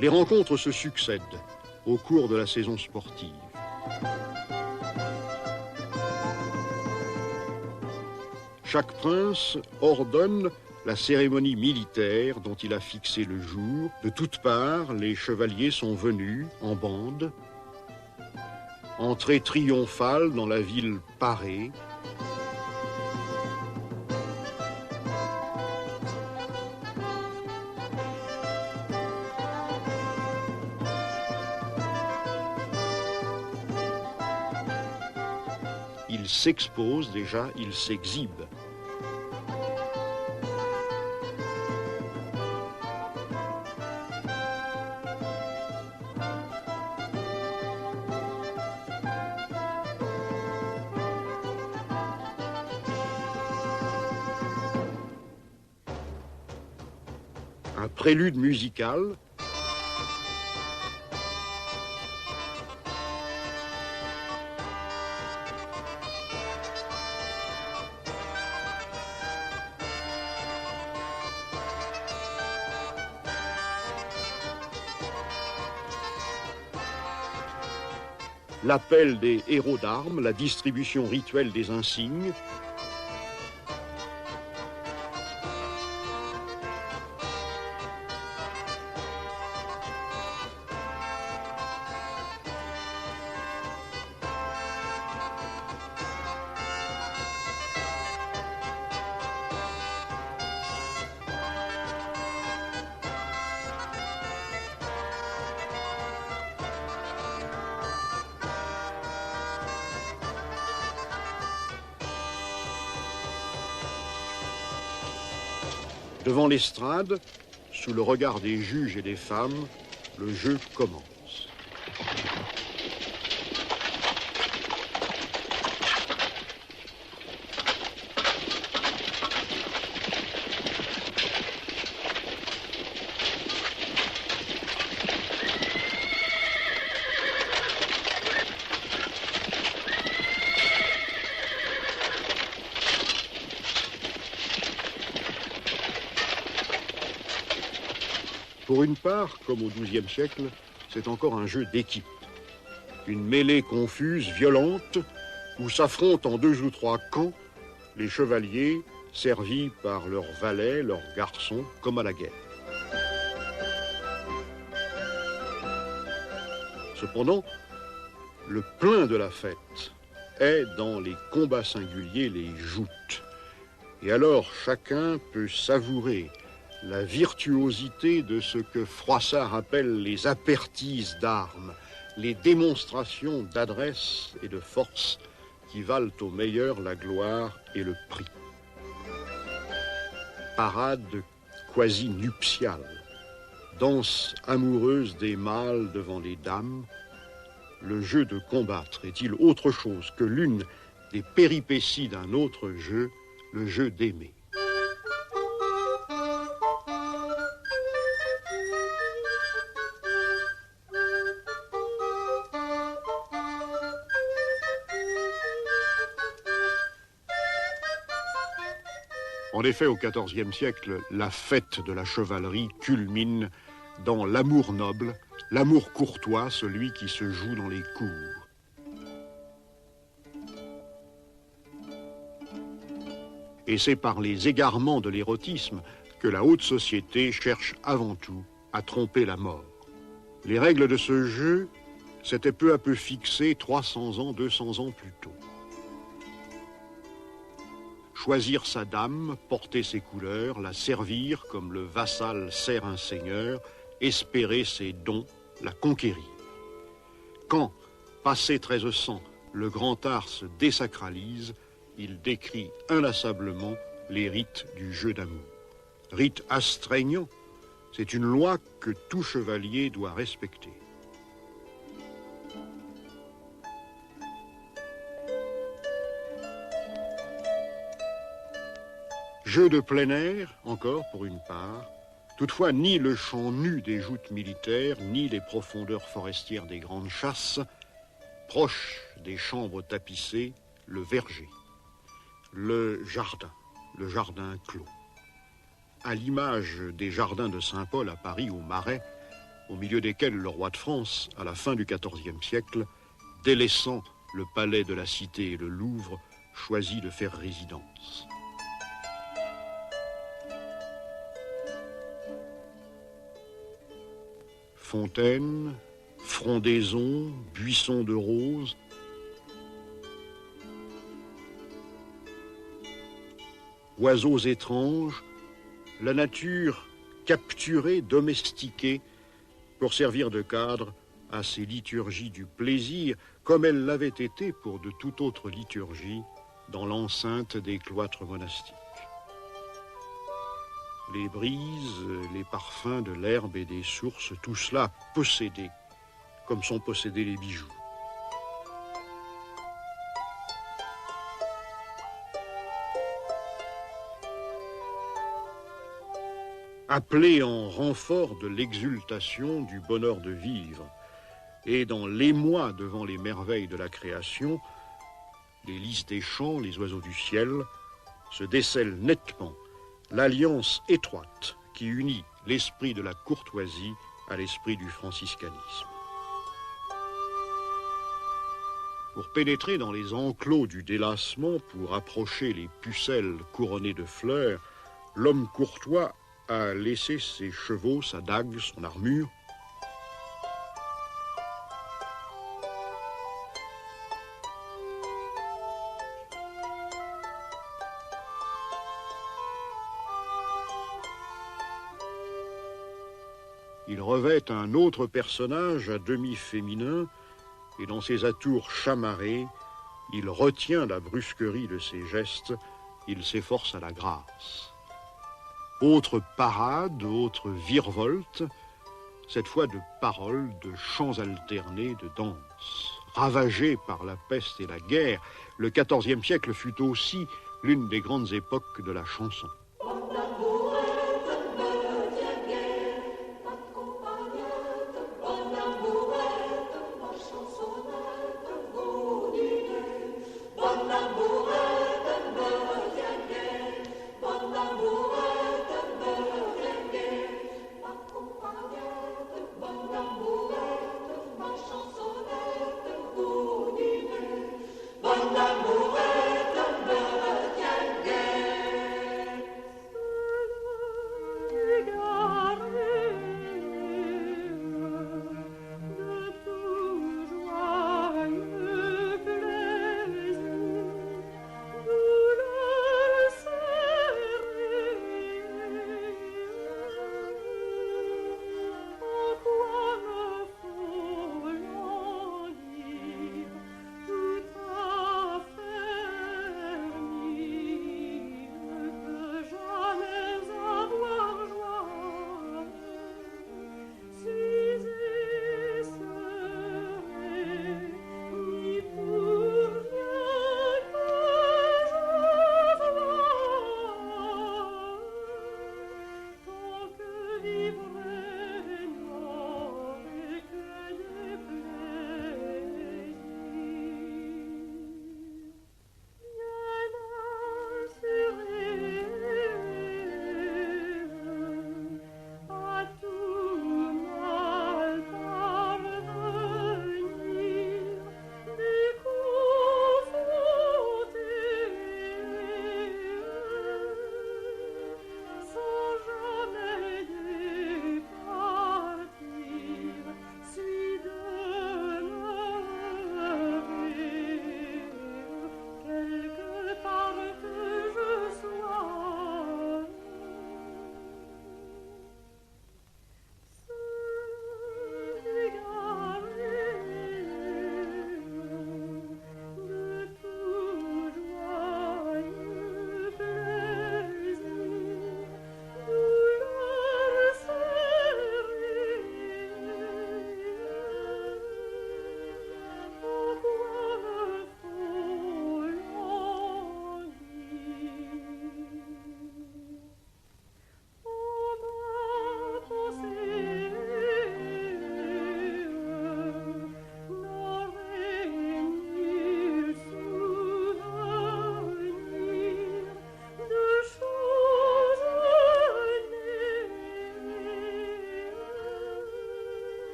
Les rencontres se succèdent au cours de la saison sportive. Chaque prince ordonne la cérémonie militaire dont il a fixé le jour. De toutes parts, les chevaliers sont venus en bande. Entrée triomphale dans la ville parée. Il s'expose déjà, il s'exhibe. Un prélude musical. L'appel des héros d'armes, la distribution rituelle des insignes. Devant l'estrade, sous le regard des juges et des femmes, le jeu commence. Pour une part, comme au XIIe siècle, c'est encore un jeu d'équipe. Une mêlée confuse, violente, où s'affrontent en 2 ou 3 camps les chevaliers servis par leurs valets, leurs garçons, comme à la guerre. Cependant, le plein de la fête est dans les combats singuliers, les joutes. Et alors chacun peut savourer la virtuosité de ce que Froissart appelle les apertises d'armes, les démonstrations d'adresse et de force qui valent au meilleur la gloire et le prix. Parade quasi nuptiale, danse amoureuse des mâles devant les dames, le jeu de combattre est-il autre chose que l'une des péripéties d'un autre jeu, le jeu d'aimer? En effet, au XIVe siècle, la fête de la chevalerie culmine dans l'amour noble, l'amour courtois, celui qui se joue dans les cours. Et c'est par les égarements de l'érotisme que la haute société cherche avant tout à tromper la mort. Les règles de ce jeu s'étaient peu à peu fixées 300 ans, 200 ans plus tôt. Choisir sa dame, porter ses couleurs, la servir comme le vassal sert un seigneur, espérer ses dons, la conquérir. Quand, passé 1300, le grand art se désacralise, il décrit inlassablement les rites du jeu d'amour. Rites astreignants, c'est une loi que tout chevalier doit respecter. Jeu de plein air, encore pour une part. Toutefois, ni le champ nu des joutes militaires, ni les profondeurs forestières des grandes chasses, proche des chambres tapissées, le verger, le jardin clos. À l'image des jardins de Saint-Paul à Paris, au Marais, au milieu desquels le roi de France, à la fin du XIVe siècle, délaissant le palais de la Cité et le Louvre, choisit de faire résidence. Fontaines, frondaisons, buissons de roses, oiseaux étranges, la nature capturée, domestiquée, pour servir de cadre à ces liturgies du plaisir, comme elle l'avait été pour de toute autre liturgie dans l'enceinte des cloîtres monastiques. Les brises, les parfums de l'herbe et des sources, tout cela possédé, comme sont possédés les bijoux. Appelé en renfort de l'exultation, du bonheur de vivre, et dans l'émoi devant les merveilles de la création, les lys des champs, les oiseaux du ciel, se décèle nettement l'alliance étroite qui unit l'esprit de la courtoisie à l'esprit du franciscanisme. Pour pénétrer dans les enclos du délassement, pour approcher les pucelles couronnées de fleurs, l'homme courtois a laissé ses chevaux, sa dague, son armure. Il revêt un autre personnage à demi féminin, et dans ses atours chamarrés, il retient la brusquerie de ses gestes, il s'efforce à la grâce. Autre parade, autre virevolte, cette fois de paroles, de chants alternés, de danse. Ravagé par la peste et la guerre, le XIVe siècle fut aussi l'une des grandes époques de la chanson.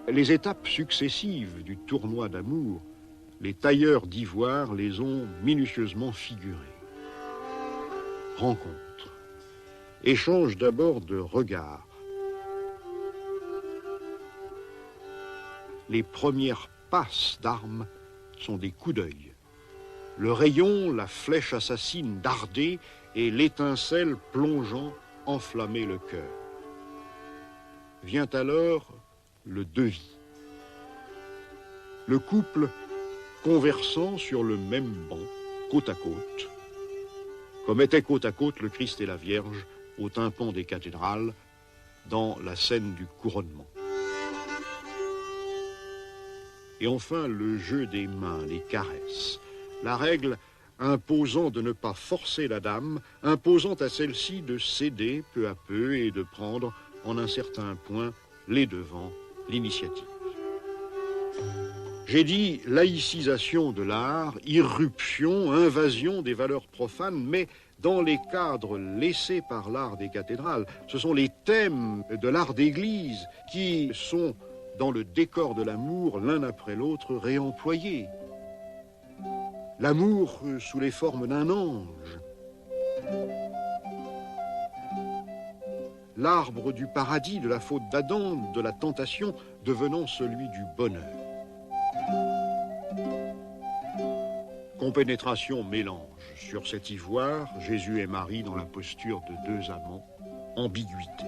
Les étapes successives du tournoi d'amour, les tailleurs d'ivoire les ont minutieusement figurées. Rencontre. Échange d'abord de regards. Les premières passes d'armes sont des coups d'œil. Le rayon, la flèche assassine dardée et l'étincelle plongeant enflammer le cœur. Vient alors le devis. Le couple conversant sur le même banc, côte à côte, comme étaient côte à côte le Christ et la Vierge au tympan des cathédrales dans la scène du couronnement. Et enfin, le jeu des mains, les caresses. La règle imposant de ne pas forcer la dame, imposant à celle-ci de céder peu à peu et de prendre, en un certain point, les devants, l'initiative. J'ai dit laïcisation de l'art, irruption, invasion des valeurs profanes, mais dans les cadres laissés par l'art des cathédrales, ce sont les thèmes de l'art d'église qui sont dans le décor de l'amour, l'un après l'autre, réemployés. L'amour sous les formes d'un ange. L'arbre du paradis, de la faute d'Adam, de la tentation, devenant celui du bonheur. Compénétration mélange. Sur cet ivoire, Jésus et Marie dans la posture de deux amants. Ambiguïté.